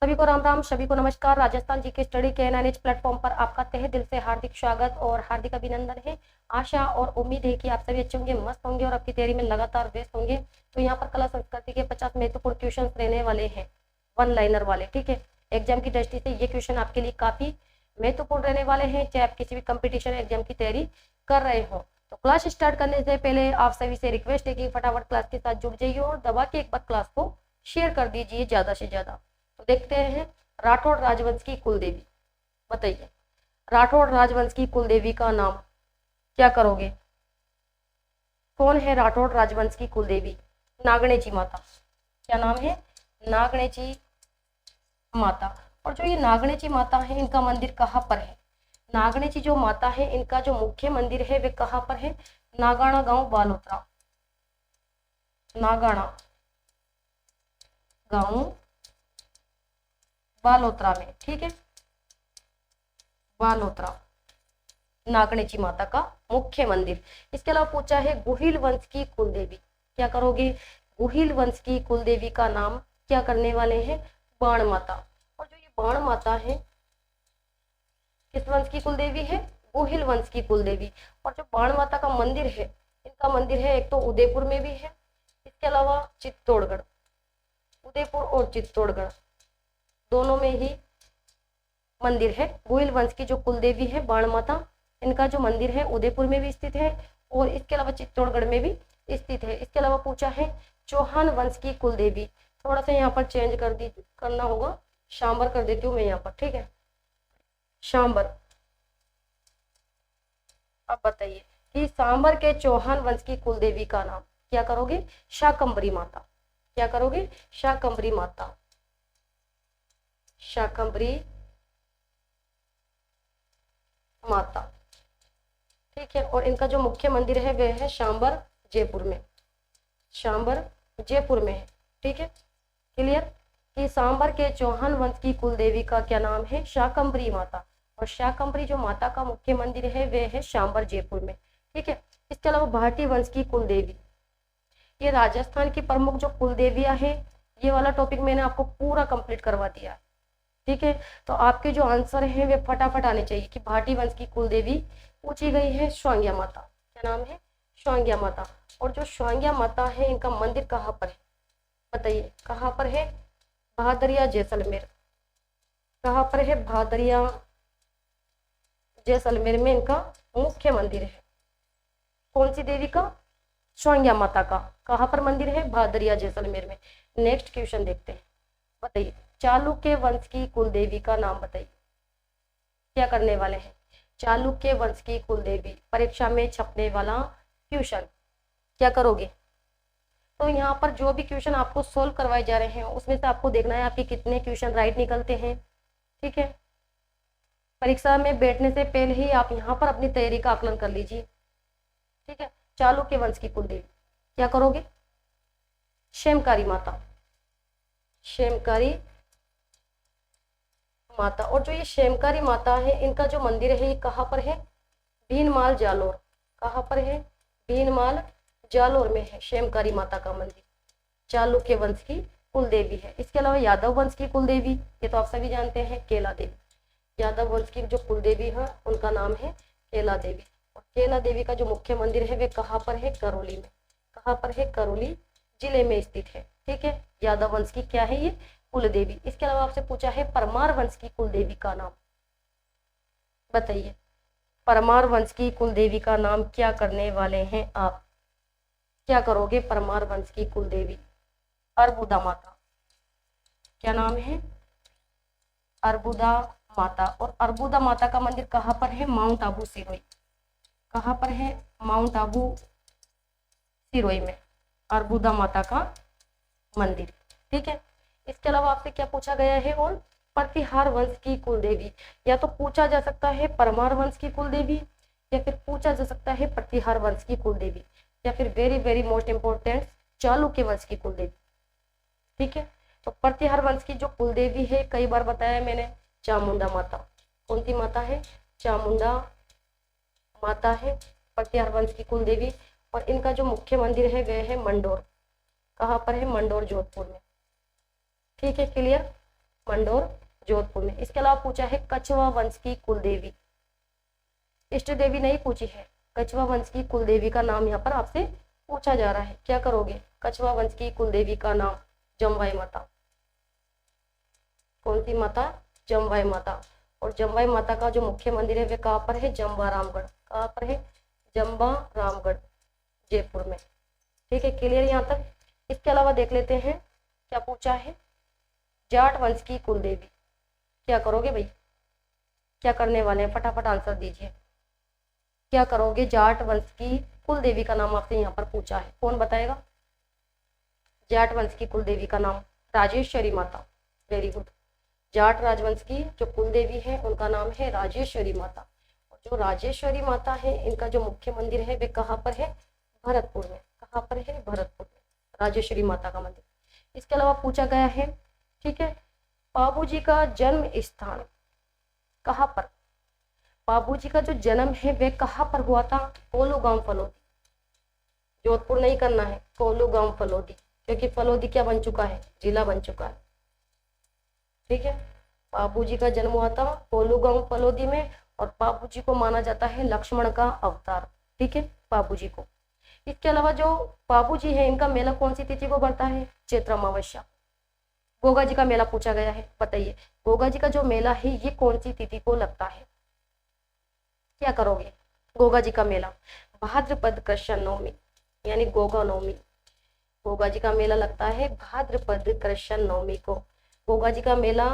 सभी को राम राम, सभी को नमस्कार। राजस्थान जी के स्टडी के एनएनएच प्लेटफॉर्म पर आपका तहे दिल से हार्दिक स्वागत और हार्दिक अभिनंदन है। आशा और उम्मीद है कि आप सभी अच्छे होंगे, मस्त होंगे और आपकी तैयारी में लगातार व्यस्त होंगे। तो यहाँ पर कला संस्कृति के 50 महत्वपूर्ण क्वेश्चन रहने वाले हैं, वन लाइनर वाले। ठीक है, एग्जाम की दृष्टि से ये क्वेश्चन आपके लिए काफी महत्वपूर्ण रहने वाले हैं, चाहे आप किसी भी कंपटीशन एग्जाम की तैयारी कर रहे हो। तो क्लास स्टार्ट करने से पहले आप सभी से रिक्वेस्ट है कि फटाफट क्लास के साथ जुड़ जाइए और दबा के एक बार क्लास को शेयर कर दीजिए ज्यादा से ज्यादा। तो देखते हैं, राठौड़ राजवंश की कुलदेवी। बताइए, राठौड़ राजवंश की कुलदेवी का नाम क्या करोगे? कौन है राठौड़ राजवंश की कुलदेवी? नागणेची माता। क्या नाम है? नागणेची माता। और जो ये नागणेची माता है, इनका मंदिर कहाँ पर है? नागणेची जो माता है, इनका जो मुख्य मंदिर है वे कहाँ पर है? नागाणा गांव बालोतरा। नागाणा गांव बालोतरा में। ठीक है, बालोतरा नागणेची माता का मुख्य मंदिर। इसके अलावा पूछा है गुहिल वंश की कुलदेवी। क्या करोगे? गुहिल वंश की कुलदेवी का नाम क्या करने वाले हैं? बाण माता। और जो ये बाण माता है, किस वंश की कुलदेवी है? गुहिल वंश की कुलदेवी। और जो बाण माता का मंदिर है, इनका मंदिर है एक तो उदयपुर में भी है, इसके अलावा चित्तौड़गढ़। उदयपुर और चित्तौड़गढ़ दोनों में ही मंदिर है। गुहिल वंश की जो कुलदेवी है बाण माता, इनका जो मंदिर है उदयपुर में भी स्थित है और इसके अलावा चित्तौड़गढ़ में भी स्थित है। इसके अलावा पूछा है चौहान वंश की कुलदेवी। थोड़ा सा यहाँ पर चेंज करना होगा, शांबर कर देती हूँ मैं यहाँ पर। ठीक है, शांबर। अब बताइए कि सांबर के चौहान वंश की कुलदेवी का नाम क्या करोगे? शाकंभरी माता। क्या करोगे? शाकंभरी माता। शाकंभरी माता। ठीक है, और इनका जो मुख्य मंदिर है वह है शांबर जयपुर में। शांबर जयपुर में है। ठीक है, क्लियर कि सांबर के चौहान वंश की कुलदेवी का क्या नाम है? शाकंभरी माता। और शाकंभरी जो माता का मुख्य मंदिर है वह है शांबर जयपुर में। ठीक है, इसके अलावा भाटी वंश की कुलदेवी, ये राजस्थान की प्रमुख जो कुलदेवियां है, ये वाला टॉपिक मैंने आपको पूरा कंप्लीट करवा दिया है। ठीक है, तो आपके जो आंसर है वे फटाफट आने चाहिए कि भाटी वंश की कुलदेवी पूछी गई है स्वांग्या माता। क्या नाम है? स्वांग्या माता। और जो स्वांग्या माता है, इनका मंदिर कहाँ पर है? बताइए, कहाँ पर है? भादरिया जैसलमेर। कहाँ पर है? भादरिया जैसलमेर में इनका मुख्य मंदिर है। कौन सी देवी का? स्वांग्या माता का। कहाँ पर मंदिर है? भादरिया जैसलमेर में। नेक्स्ट क्वेश्चन देखते हैं। बताइए, चालुक्य वंश की कुलदेवी का नाम बताइए। क्या करने वाले हैं? चालुक्य वंश की कुलदेवी, परीक्षा में छपने वाला क्वेश्चन। क्या करोगे? तो यहाँ पर जो भी क्वेश्चन आपको सोल्व करवाए जा रहे हैं उसमें से आपको देखना है आपके कितने क्वेश्चन राइट निकलते हैं। ठीक है, परीक्षा में बैठने से पहले ही आप यहाँ पर अपनी तैयारी का आकलन कर लीजिए। ठीक है, चालुक्य वंश की कुलदेवी क्या करोगे? क्षेमकारी माता। क्षेमकारी माता। और जो ये क्षेमकारी माता है, इनका जो मंदिर है ये कहाँ पर है? भीनमाल जालोर। कहाँ पर है? भीनमाल जालोर में है क्षेमकारी माता का मंदिर। चालुक्य वंश की कुलदेवी है। इसके अलावा यादव वंश की कुलदेवी, ये तो आप सभी जानते हैं, केला देवी। यादव वंश की जो कुलदेवी है उनका नाम है केला देवी। और केला देवी का जो मुख्य मंदिर है वे कहाँ पर है? करौली में। कहाँ पर है? करौली जिले में स्थित है। ठीक है, यादव वंश की क्या है? ये कुलदेवी। इसके अलावा आपसे पूछा है परमार वंश की कुलदेवी का नाम बताइए। परमार वंश की कुलदेवी का नाम क्या करने वाले हैं आप? क्या करोगे? परमार वंश की कुलदेवी अर्बुदा माता। क्या नाम है? अर्बुदा माता। और अर्बुदा माता का मंदिर कहाँ पर है? माउंट आबू सिरोही। कहाँ पर है? माउंट आबू सिरोही में अर्बुदा माता का मंदिर। ठीक है, इसके अलावा आपसे क्या पूछा गया है? और प्रतिहार वंश की कुलदेवी। या तो पूछा जा सकता है परमार वंश की कुलदेवी, या फिर पूछा जा सकता है प्रतिहार वंश की कुलदेवी, या फिर very very most important Chalukya वंश की कुलदेवी। ठीक है, तो प्रतिहार वंश की जो कुलदेवी है, कई बार बताया मैंने, चामुंडा माता। कौन सी माता है? चामुंडा माता है प्रतिहार वंश की कुलदेवी। और इनका जो मुख्य मंदिर है वह है मंडोर। कहाँ पर है? मंडोर जोधपुर में। ठीक है, क्लियर। मंडोर जोधपुर में। इसके अलावा पूछा है कछवा वंश की कुल देवी, इष्ट देवी नहीं पूछी है, कछवा वंश की कुल देवी का नाम यहाँ पर आपसे पूछा जा रहा है। क्या करोगे? कछवा वंश की कुल देवी का नाम जमवाई माता। कौन सी माता? जमवाई माता। और जमवाई माता का जो मुख्य मंदिर है वे कहाँ पर है? जम्बा रामगढ़। कहाँ पर है? जम्बा रामगढ़ जयपुर में। ठीक है, क्लियर यहाँ तक। इसके अलावा देख लेते हैं क्या पूछा है, जाट वंश की कुल देवी। क्या करोगे भाई? क्या करने वाले हैं? फटाफट आंसर दीजिए। क्या करोगे? जाट वंश की कुल देवी का नाम आपसे यहाँ पर पूछा है, कौन बताएगा? जाट वंश की कुल देवी का नाम राजेश्वरी माता। Very good. जाट राजवंश की जो कुल देवी है उनका नाम है राजेश्वरी माता। और जो राजेश्वरी माता है इनका जो मुख्य मंदिर है वे कहाँ पर है? भरतपुर में। कहाँ पर है? भरतपुर में, राजेश्वरी माता का मंदिर। इसके अलावा पूछा गया है, ठीक है, बाबूजी का जन्म स्थान कहाँ पर? बाबूजी का जो जन्म है वे कहाँ पर हुआ था? कोलू गांव फलोदी। जोधपुर नहीं करना है, कोलू गांव फलोदी, क्योंकि फलोदी क्या बन चुका है? जिला बन चुका है। ठीक है, बाबूजी का जन्म हुआ था कोलू गांव फलोदी में, और बाबूजी को माना जाता है लक्ष्मण का अवतार। ठीक है, बाबूजी को। इसके अलावा जो बाबूजी है इनका मेला कौन सी तिथि को बढ़ता है? चैत्र अमावस्या। गोगा जी का मेला पूछा गया है, बताइए गोगा जी का जो मेला है ये कौन सी तिथि को लगता है? क्या करोगे? गोगा जी का मेला भाद्रपद कृष्ण नवमी यानी गोगा नवमी। गोगा जी का मेला लगता है भाद्रपद कृष्ण नवमी को। गोगा जी का मेला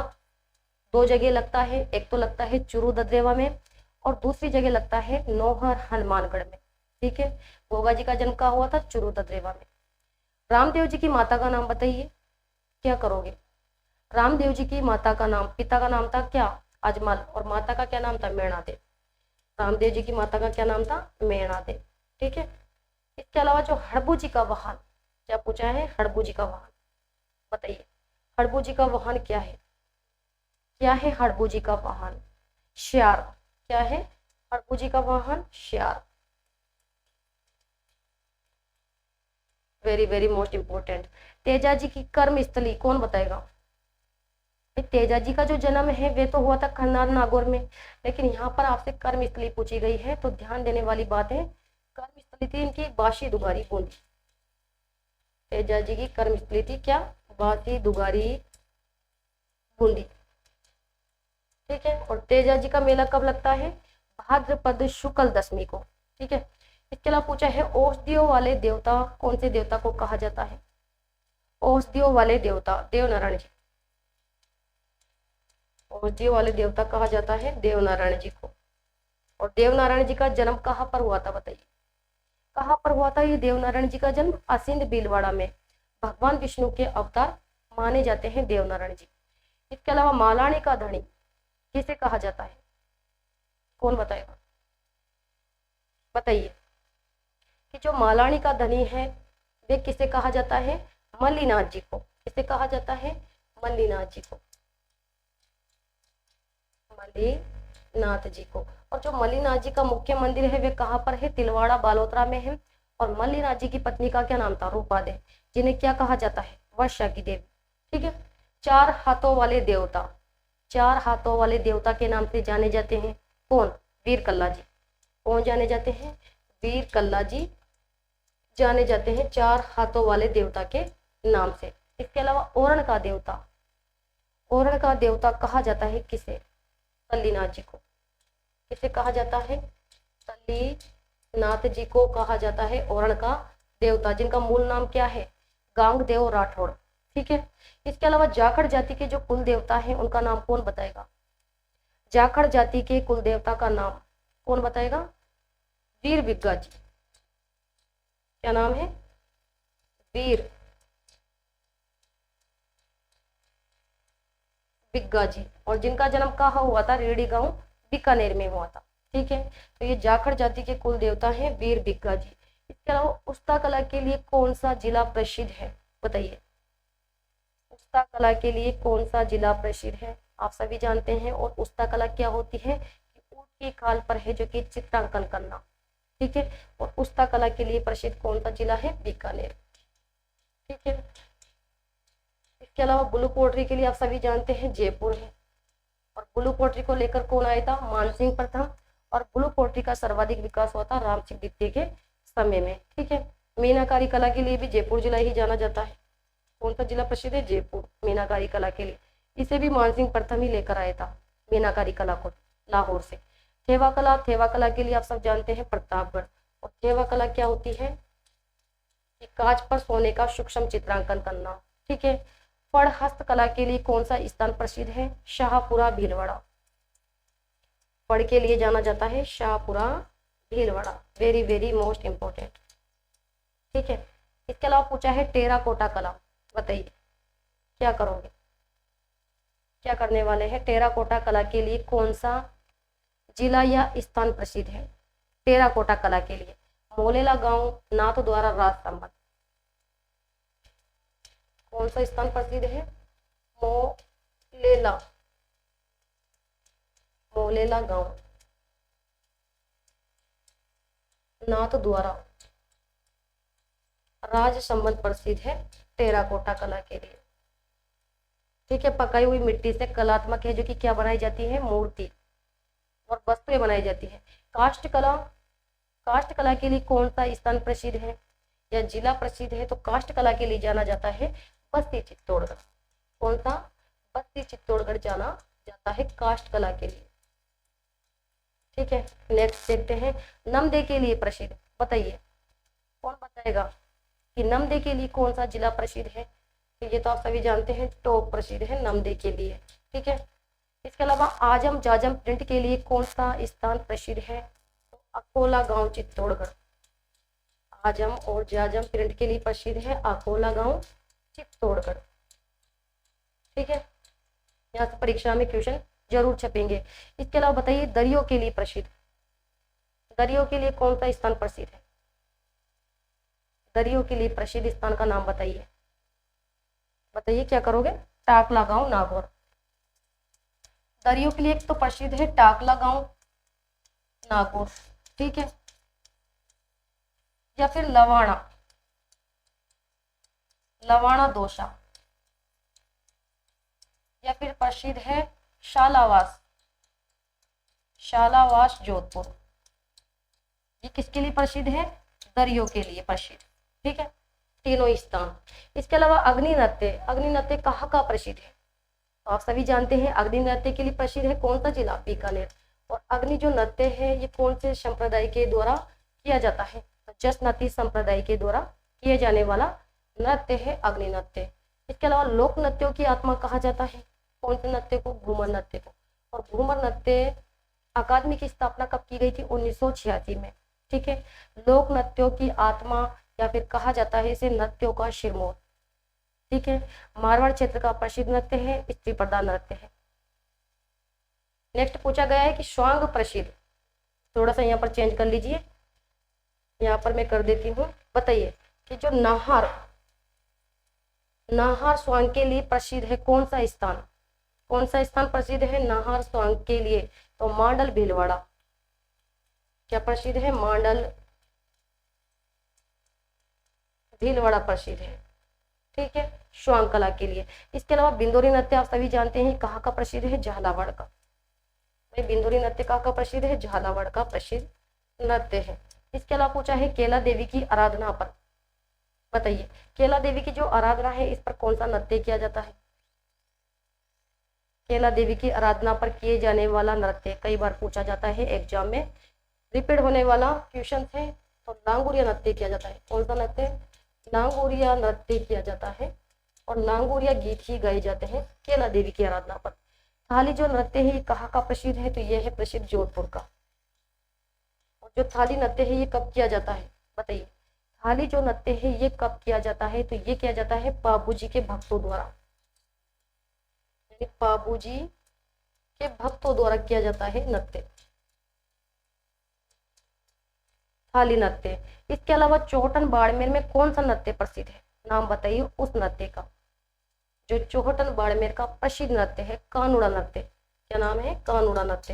दो जगह लगता है, एक तो लगता है चुरू ददरेवा में और दूसरी जगह लगता है नौहर हनुमानगढ़ में। ठीक है, गोगा जी का जन्म कहाँ हुआ था? चुरू ददरेवा में। रामदेव जी की माता का नाम बताइए। क्या करोगे? रामदेव जी की माता का नाम, पिता का नाम था क्या? अजमल, और माता का क्या नाम था? मेणादेव। रामदेव जी की माता का क्या नाम था? मेणादेव। ठीक है, इसके अलावा जो हड़बू जी का वाहन, क्या पूछा है? हड़बू जी का वाहन बताइए। हड़बू जी का वाहन क्या है? क्या है हड़बू जी का वाहन? श्यार। क्या है हड़बू जी का वाहन? श्यार। Very very most important. Teja ji की कर्म स्थली कौन बताएगा? तेजा जी का जो जन्म है वे तो हुआ था खन्नार नागौर में, लेकिन यहाँ पर आपसे कर्म स्थली पूछी गई है तो ध्यान देने वाली बात है, कर्म स्थली थी इनकी बाशी दुगारी बूंदी। तेजा जी की कर्म स्थली थी क्या? बाशी दुगारी बूंदी। ठीक है, और तेजा जी का मेला कब लगता है? भाद्रपद शुक्ल दशमी को। ठीक है, इसके अलावा पूछा है औषधियों वाले देवता कौन से देवता को कहा जाता है? औषधियों वाले देवता देवनारायण जी। औषधियों वाले देवता कहा जाता है देवनारायण जी को। और देवनारायण जी का जन्म कहाँ पर हुआ था बताइए? कहाँ पर हुआ था ये देवनारायण जी का जन्म? असिंध भीलवाड़ा में। भगवान विष्णु के अवतार माने जाते हैं देवनारायण जी। इसके अलावा मालानी का धनी किसे कहा जाता है? कौन बताएगा? बताइए कि जो मालानी का धनी है वे किसे कहा जाता है? मल्लीनाथ जी को। किसे कहा जाता है? मल्लीनाथ जी को। मल्लीनाथ जी को। और जो मल्लीनाथ जी का मुख्य मंदिर है वे कहाँ पर है? तिलवाड़ा बालोतरा में है। और मल्लीनाथ जी की पत्नी का क्या नाम था? रूपा दे, जिन्हें क्या कहा जाता है? वर्षा की देवी। ठीक है, चार हाथों वाले देवता, चार हाथों वाले देवता के नाम से जाने जाते हैं कौन? वीर कल्ला जी। कौन जाने जाते हैं? वीर कल्ला जी जाने जाते हैं चार हाथों वाले देवता के नाम से। इसके अलावा ओरण का देवता, ओरण का देवता कहा जाता है किसे? तल्लीनाथ जी को। किसे कहा जाता है? तल्लीनाथ जी को कहा जाता है ओरण का देवता, जिनका मूल नाम क्या है? गांगदेव राठौड़। ठीक है, इसके अलावा जाखड़ जाति के जो कुल देवता है उनका नाम कौन बताएगा? जाखड़ जाति के कुल देवता का नाम कौन बताएगा? वीर बिग्गा जी। क्या नाम है? वीर बिग्गा जी। और जिनका जन्म कहाँ हुआ था? रेडी गांव बीकानेर में हुआ था। ठीक है, तो ये जाखड़ जाति के कुल देवता हैं वीर बिग्गा जी। इसके अलावा उस्ता कला के लिए कौन सा जिला प्रसिद्ध है बताइए? उस्ता कला के लिए कौन सा जिला प्रसिद्ध है? आप सभी जानते हैं। और उस्ता कला क्या होती है? ऊंट की खाल पर है जो कि चित्रांकन करना। ठीक है, और उस्ता कला के लिए प्रसिद्ध कौन सा जिला है? बीकानेर। ठीक है, इसके अलावा ब्लू पोट्री के लिए आप सभी जानते हैं जयपुर है, और ब्लू पोट्री को लेकर कौन आया था, मानसिंह प्रथम, और ब्लू पोट्री का सर्वाधिक विकास हुआ था राम सिंह द्वितीय के समय में। ठीक है, मीनाकारी कला के लिए भी जयपुर जिला ही जाना जाता है। कौन सा जिला प्रसिद्ध है, जयपुर, मीनाकारी कला के लिए। इसे भी मानसिंह प्रथम ही लेकर आया था मीनाकारी कला को लाहौर से। थेवा कला, थेवा कला के लिए आप सब जानते हैं प्रतापगढ़। और थेवा कला क्या होती है कि कांच पर सोने का सूक्ष्म चित्रांकन करना। ठीक है, फड़ हस्तकला के लिए कौन सा स्थान प्रसिद्ध है, शाहपुरा भीलवाड़ा। फड़ के लिए जाना जाता है Shahpura Bhilwara, very very most important. ठीक है, इसके अलावा पूछा है टेराकोटा कला, बताइए क्या करोगे, क्या करने वाले हैं। टेराकोटा कला के लिए कौन सा जिला या स्थान प्रसिद्ध है, टेराकोटा कला के लिए मोलेला गांव, नाथद्वारा, राजसमंद। कौन सा स्थान प्रसिद्ध है, मोलेला, मोलेला गांव, नाथद्वारा, राजसमंद प्रसिद्ध है टेराकोटा कला के लिए। ठीक है, पकाई हुई मिट्टी से कलात्मक है जो कि क्या बनाई जाती है, मूर्ति और वस्तुएं बनाई जाती है। काष्ठ कला, काष्ठ कला के लिए कौन सा स्थान प्रसिद्ध है या जिला प्रसिद्ध है, तो काष्ठ कला के लिए जाना जाता है बस्ती चित्तौड़गढ़। कौन सा, बस्ती चित्तौड़गढ़ जाना जाता है काष्ठ कला के लिए। ठीक है, नेक्स्ट देखते हैं नमदे के लिए प्रसिद्ध, बताइए कौन बताएगा कि नमदे के लिए कौन सा जिला प्रसिद्ध है। तो ये तो आप सभी जानते हैं टोंक प्रसिद्ध है नमदे के लिए। ठीक है, इसके अलावा आजम जाजम प्रिंट के लिए कौन सा स्थान प्रसिद्ध है, तो अकोला गांव चित्तौड़गढ़। आजम और जाजम प्रिंट के लिए प्रसिद्ध है अकोला गांव चित्तौड़गढ़। ठीक है, यहाँ से परीक्षा में क्वेश्चन जरूर छपेंगे। इसके अलावा बताइए दरियों के लिए प्रसिद्ध, दरियों के लिए कौन सा स्थान प्रसिद्ध है, दरियों के लिए प्रसिद्ध स्थान का नाम बताइए, बताइए क्या करोगे, टाकला गांव, नागौर। दरियों के लिए एक तो प्रसिद्ध है टाकला गांव, नागौर। ठीक है, या फिर लवाणा, लवाणा दोसा, या फिर प्रसिद्ध है शालावास, शालावास जोधपुर। ये किसके लिए प्रसिद्ध है, दरियों के लिए प्रसिद्ध। ठीक है, तीनों स्थान। इसके अलावा अग्नि नृत्य, अग्नि नृत्य कहाँ का प्रसिद्ध है, तो आप सभी जानते हैं अग्नि नृत्य के लिए प्रसिद्ध है कौन सा जिला, बीकानेर। और अग्नि जो नृत्य है ये कौन से संप्रदाय के द्वारा किया जाता है, तो जसनती संप्रदाय के द्वारा किए जाने वाला नृत्य है अग्नि नृत्य। इसके अलावा लोक नृत्यों की आत्मा कहा जाता है कौन से नृत्य को, घूमर नृत्य को। और घूमर नृत्य अकादमी की स्थापना कब की गई थी, 1986 में। ठीक है, लोक नृत्यों की आत्मा या फिर कहा जाता है इसे नृत्यों का शिरमौर। ठीक है, मारवाड़ क्षेत्र का प्रसिद्ध नृत्य है, स्त्री प्रधान नृत्य है। नेक्स्ट पूछा गया है कि स्वांग प्रसिद्ध, थोड़ा सा यहाँ पर चेंज कर लीजिए, यहाँ पर मैं कर देती हूँ। बताइए कि जो नाहर, नाहर स्वांग के लिए प्रसिद्ध है कौन सा स्थान, कौन सा स्थान प्रसिद्ध है नाहर स्वांग के लिए, तो मांडल भीलवाड़ा। क्या प्रसिद्ध है, मांडल भीलवाड़ा प्रसिद्ध है। ठीक है, स्वांग कला के लिए। इसके अलावा बिंदोरी नृत्य आप सभी जानते हैं कहाँ का प्रसिद्ध है, झालावाड़ का। बिंदोरी नृत्य कहाँ का प्रसिद्ध है, झालावाड़ का प्रसिद्ध नृत्य है। इसके अलावा पूछा है केला देवी की आराधना पर, बताइए केला देवी की जो आराधना है इस पर कौन सा नृत्य किया जाता है। केला देवी की आराधना पर किए जाने वाला नृत्य कई बार पूछा जाता है एग्जाम में, रिपीट होने वाला क्वेश्चन है। तो लांगुरिया नृत्य किया जाता है, कौन सा नृत्य, लांगुरिया नृत्य किया जाता है। और लांगुरिया गीत ही गाए जाते हैं केला देवी की आराधना पर। थाली जो नृत्य है ये कहाँ का प्रसिद्ध है, तो यह है प्रसिद्ध जोधपुर का। और जो थाली नृत्य है ये कब किया जाता है, बताइए थाली जो नृत्य है ये कब किया जाता है, तो ये किया जाता है बाबूजी के भक्तों द्वारा, यानी बाबूजी के भक्तों द्वारा किया जाता है नृत्य, थाली नृत्य। इसके अलावा चौहटन बाड़मेर में कौन सा नृत्य प्रसिद्ध है, नाम बताइए उस नृत्य का। जो चौहटन बाड़मेर का प्रसिद्ध नृत्य है कानूड़ा नृत्य, क्या नाम है, कानूड़ा नृत्य।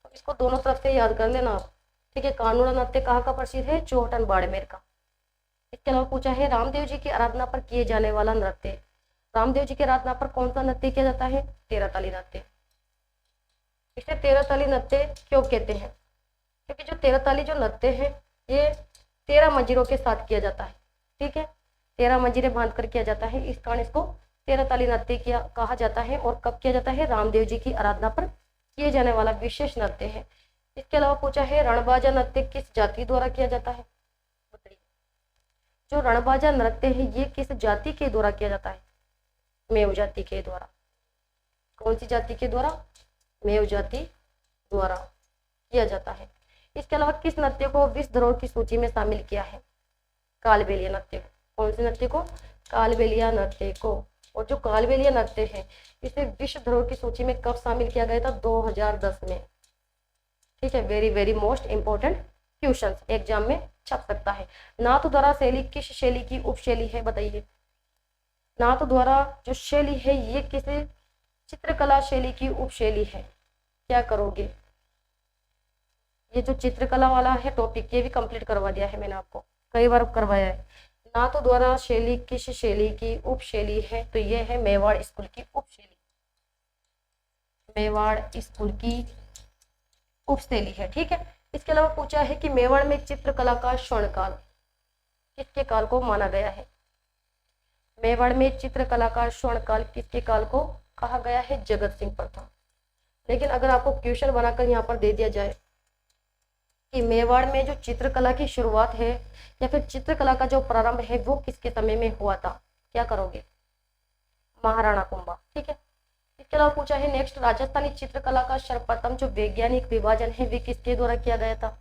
तो इसको दोनों तरफ से याद कर लेना आप। ठीक है, कानूड़ा नृत्य कहाँ का प्रसिद्ध है, चौहटन बाड़मेर का। इसके अलावा पूछा है रामदेव जी की आराधना पर किए जाने वाला नृत्य, रामदेव जी की आराधना पर कौन सा नृत्य किया जाता है? 13 ताली नृत्य। इसे 13 ताली नृत्य क्यों कहते हैं? क्योंकि जो 13 ताली जो नृत्य है ये 13 मंजीरों के साथ किया जाता है। ठीक है, 13 मंजीरें बांध कर किया जाता है, इस कारण इसको 13 ताली नृत्य किया कहा जाता है। और कब किया जाता है? रामदेव जी की आराधना पर किए जाने वाला विशेष नृत्य है। इसके अलावा पूछा है रणबाजा नृत्य किस जाति द्वारा किया जाता है? बताइए, जो रणबाजा नृत्य है ये किस जाति के द्वारा किया जाता है? मेव जाति के द्वारा। कौन सी जाति के द्वारा? मेव जाति द्वारा किया जाता है। इसके अलावा किस नृत्य को विश्व धरोहर की सूची में शामिल किया है? कालबेलिया नृत्य को। कौन से नृत्य को? कालबेलिया नृत्य को। और जो कालबेलिया नृत्य है इसे विश्व धरोहर की सूची में कब शामिल किया गया था? 2010 में। ठीक है, very very most important question exam में छप सकता है। नाथ द्वारा शैली किस शैली की उपशैली है? बताइए, नाथ द्वारा जो शैली है ये किस चित्रकला शैली की उपशैली है? क्या करोगे? ये जो चित्रकला वाला है टॉपिक ये भी कंप्लीट करवा दिया है मैंने, आपको कई बार करवाया है। नाथ द्वारा शैली किस शैली की उपशैली है? तो ये है मेवाड़ स्कूल की उपशैली। मेवाड़ स्कूल की उपशैली है। ठीक है, इसके अलावा पूछा है कि मेवाड़ में चित्रकला का स्वर्णकाल किसके काल को माना गया है? मेवाड़ में चित्रकला का स्वर्णकाल किसके काल को कहा गया है? जगत सिंह प्रथम। लेकिन अगर आपको क्वेश्चन बनाकर यहाँ पर दे दिया जाए कि मेवाड़ में जो चित्रकला की शुरुआत है या फिर चित्रकला का जो प्रारंभ है वो किसके समय में हुआ था? क्या करोगे? महाराणा कुंभा। ठीक है, इसके अलावा पूछा है नेक्स्ट, राजस्थानी चित्रकला का सर्वप्रथम जो वैज्ञानिक विभाजन है वे किसके द्वारा किया गया था?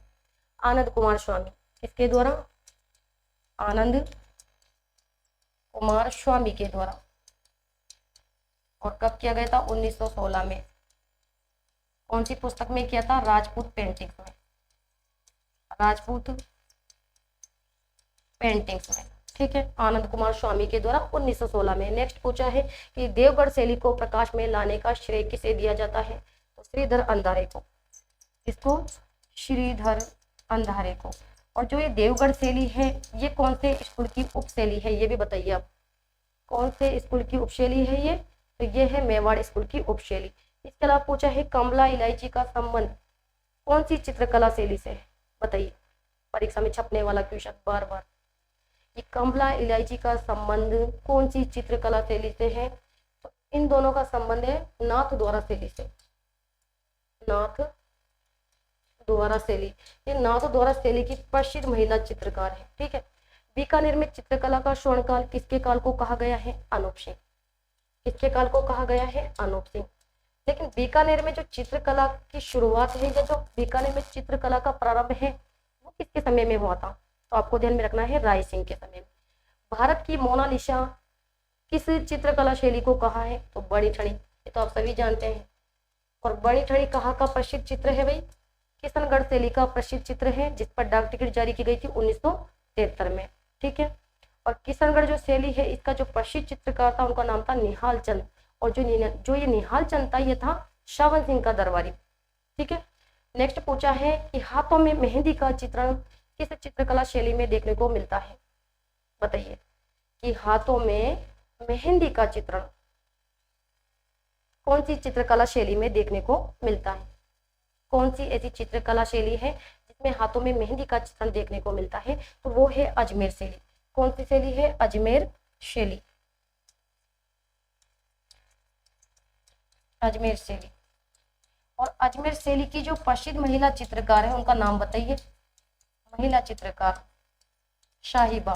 आनंद कुमार स्वामी। किसके द्वारा? आनंद कुमार स्वामी के द्वारा। और कब किया गया था? 1916 में। कौन सी पुस्तक में किया था? राजपूत पेंटिंग्स में। राजपूत पेंटिंग्स में। ठीक है, आनंद कुमार स्वामी के द्वारा 1916 में। नेक्स्ट पूछा है कि देवगढ़ शैली को प्रकाश में लाने का श्रेय किसे दिया जाता है? तो श्रीधर अंधारे को। इसको श्रीधर अंधारे को। और जो ये देवगढ़ शैली है ये कौन से स्कूल की उपशैली है? ये भी बताइए आप, कौन से स्कूल की उपशैली है ये? तो ये है मेवाड़ स्कूल की उपशैली। इसके अलावा पूछा है कमला इलायची का संबंध कौन सी चित्रकला शैली से है? बताइए, परीक्षा में छपने वाला क्वेश्चन बार बार। ये कमला इलायची का संबंध कौन सी चित्रकला शैली से है? तो इन दोनों का संबंध है नाथ द्वारा शैली से। नाथ द्वारा शैली, ये नाथ द्वारा शैली की प्रसिद्ध महिला चित्रकार है। ठीक है, बीकानेर में चित्रकला का स्वर्णकाल किसके काल को कहा गया है? अनूप सिंह। किसके काल को कहा गया है? अनूप सिंह। लेकिन बीकानेर में जो चित्रकला की शुरुआत है या जो बीकानेर में चित्रकला का प्रारंभ है वो किसके समय में हुआ था? तो आपको ध्यान में रखना है राय सिंह के समय में। भारत की मोनालिसा किस चित्रकला शैली को कहा है? तो बड़ी ठणी। ये तो आप सभी जानते हैं। और बड़ी ठणी कहाँ का प्रसिद्ध चित्र है भाई? किशनगढ़ शैली का प्रसिद्ध चित्र है जिस पर डाक टिकट जारी की गई थी 1973 में। ठीक है, और किशनगढ़ जो शैली है इसका जो प्रसिद्ध चित्रकार था उनका नाम था निहाल चंद। और जो ये निहाल चंद था ये था श्रावण सिंह का दरबारी। ठीक है, नेक्स्ट पूछा है कि हाथों में मेहंदी का चित्रण किस चित्रकला शैली में देखने को मिलता है? बताइए कि हाथों में मेहंदी का चित्रण कौन सी चित्रकला शैली में देखने को मिलता है? कौन सी ऐसी चित्रकला शैली है जिसमें हाथों में मेहंदी का चित्रण देखने को मिलता है? तो वो है अजमेर शैली। कौन सी शैली है? अजमेर शैली। अजमेर शैली। और अजमेर शैली की जो प्रसिद्ध महिला चित्रकार है उनका नाम बताइए। महिला चित्रकार शाहीबा।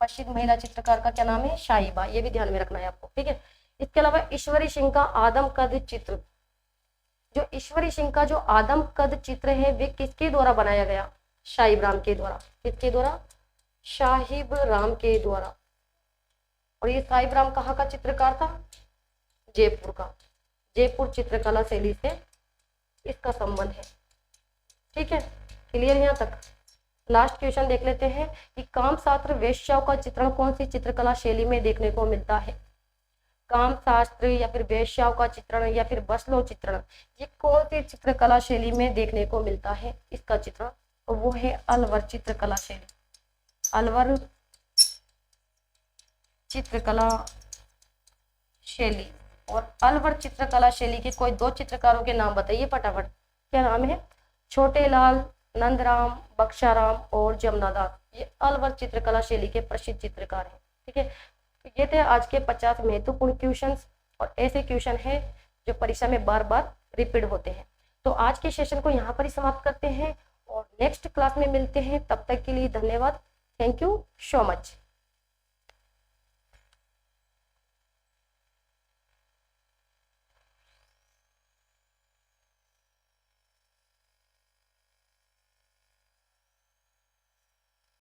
प्रसिद्ध महिला चित्रकार का क्या नाम है? शाहीबा। ये भी ध्यान में रखना है आपको। ठीक है, इसके अलावा ईश्वरी सिंह का आदम कद चित्र, जो ईश्वरी सिंह का जो आदम कद चित्र है वे किसके द्वारा बनाया गया? साहिब राम के द्वारा। किसके द्वारा? साहिब राम के द्वारा। और ये साहिब राम कहाँ का चित्रकार था? जयपुर का। जयपुर चित्रकला शैली से इसका संबंध है। ठीक है, क्लियर यहाँ तक? लास्ट क्वेश्चन देख लेते हैं कि कामशास्त्र वेश्याओं का चित्रण कौन सी चित्रकला शैली में देखने को मिलता है? कामशास्त्र या फिर वेश्याओं का चित्रण या फिर बसलो चित्रण ये कौन सी चित्रकला शैली में देखने को मिलता है? इसका चित्रण तो वो है अलवर चित्रकला शैली। अलवर चित्रकला शैली और अलवर चित्रकला शैली के कोई दो चित्रकारों के नाम बताइए फटाफट। क्या नाम है? छोटेलाल, नंदराम, बख्शाराम और जमनादास। ये अलवर चित्रकला शैली के प्रसिद्ध चित्रकार हैं। ठीक है, तो ये थे आज के 50 महत्वपूर्ण क्वेश्चंस और ऐसे क्वेश्चन है जो परीक्षा में बार बार रिपीट होते हैं। तो आज के सेशन को यहाँ पर ही समाप्त करते हैं और नेक्स्ट क्लास में मिलते हैं। तब तक के लिए धन्यवाद। Thank you so much.